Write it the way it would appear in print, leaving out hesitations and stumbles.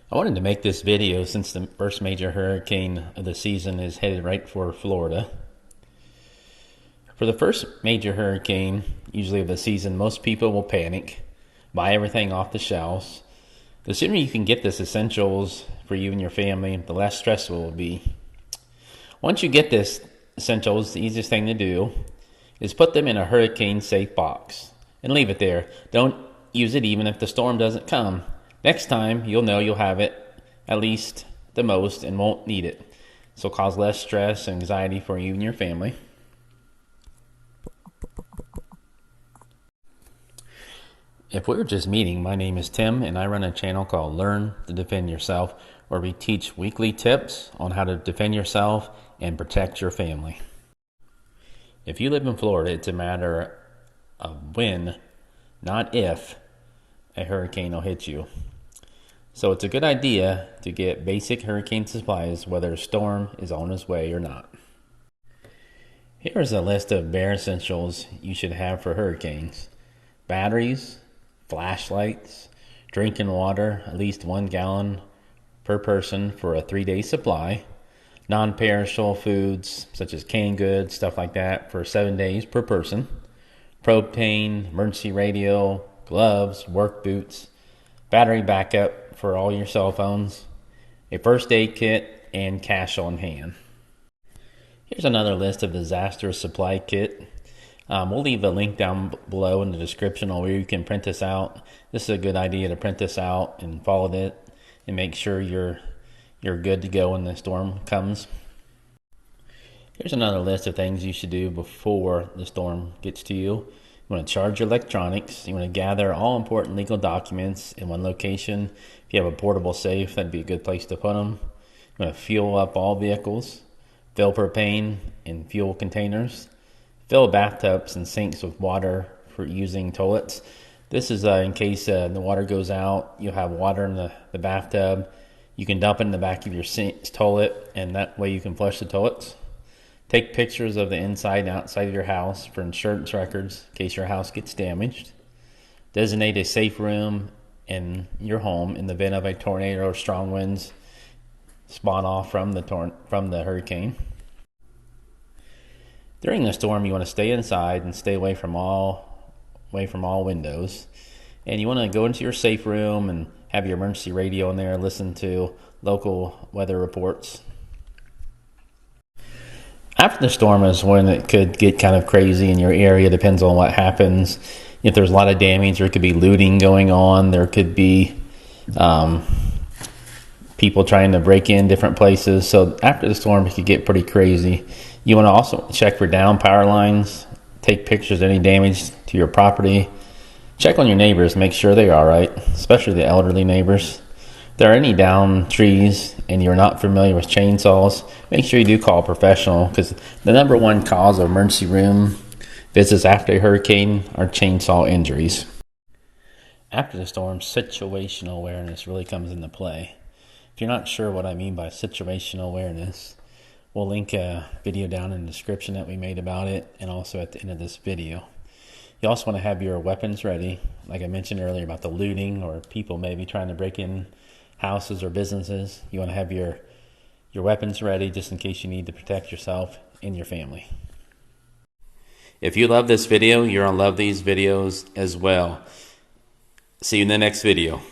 I wanted to make this video since the first major hurricane of the season is headed right for Florida. For the first major hurricane, usually of the season, most people will panic, buy everything off the shelves. The sooner you can get this essentials for you and your family, the less stressful it will be. Once you get this essentials, the easiest thing to do is put them in a hurricane safe box and leave it there. Don't use it even if the storm doesn't come. Next time, you'll know you'll have it at least the most and won't need it. This will cause less stress and anxiety for you and your family. If we were just meeting, my name is Tim and I run a channel called Learn to Defend Yourself, where we teach weekly tips on how to defend yourself and protect your family. If you live in Florida, it's a matter of when, not if, a hurricane will hit you. So it's a good idea to get basic hurricane supplies whether a storm is on its way or not. Here's a list of bare essentials you should have for hurricanes: batteries, flashlights, drinking water, at least 1 gallon per person for a 3-day supply, non-perishable foods such as canned goods, stuff like that, for 7 days per person, propane, emergency radio, gloves, work boots, battery backup for all your cell phones, a first aid kit, and cash on hand. Here's another list of disaster supply kit. We'll leave a link down below in the description on where you can print this out. This is a good idea to print this out and follow it and make sure you're good to go when the storm comes. Here's another list of things you should do before the storm gets to you. You want to charge your electronics. You want to gather all important legal documents in one location. If you have a portable safe, that'd be a good place to put them. You want to fuel up all vehicles. Fill propane in fuel containers. Fill bathtubs and sinks with water for using toilets. This is in case the water goes out. You'll have water in the bathtub. You can dump it in the back of your toilet, and that way you can flush the toilets. Take pictures of the inside and outside of your house for insurance records in case your house gets damaged. Designate a safe room in your home in the event of a tornado or strong winds spawn off from the hurricane. During the storm, you want to stay inside and stay away from all windows. And you want to go into your safe room and have your emergency radio in there and listen to local weather reports. After the storm is when it could get kind of crazy in your area. Depends on what happens. If there's a lot of damage, there could be looting going on. There could be people trying to break in different places. So after the storm, it could get pretty crazy. You want to also check for down power lines. Take pictures of any damage to your property. Check on your neighbors. Make sure they're all right, especially the elderly neighbors. If there are any down trees and you're not familiar with chainsaws, make sure you do call a professional, because the number one cause of emergency room visits after a hurricane are chainsaw injuries. After the storm, situational awareness really comes into play. If you're not sure what I mean by situational awareness, we'll link a video down in the description that we made about it, and also at the end of this video. You also want to have your weapons ready, like I mentioned earlier about the looting or people maybe trying to break in houses or businesses. You want to have your weapons ready just in case you need to protect yourself and your family. If you love this video, you're going to love these videos as well. See you in the next video.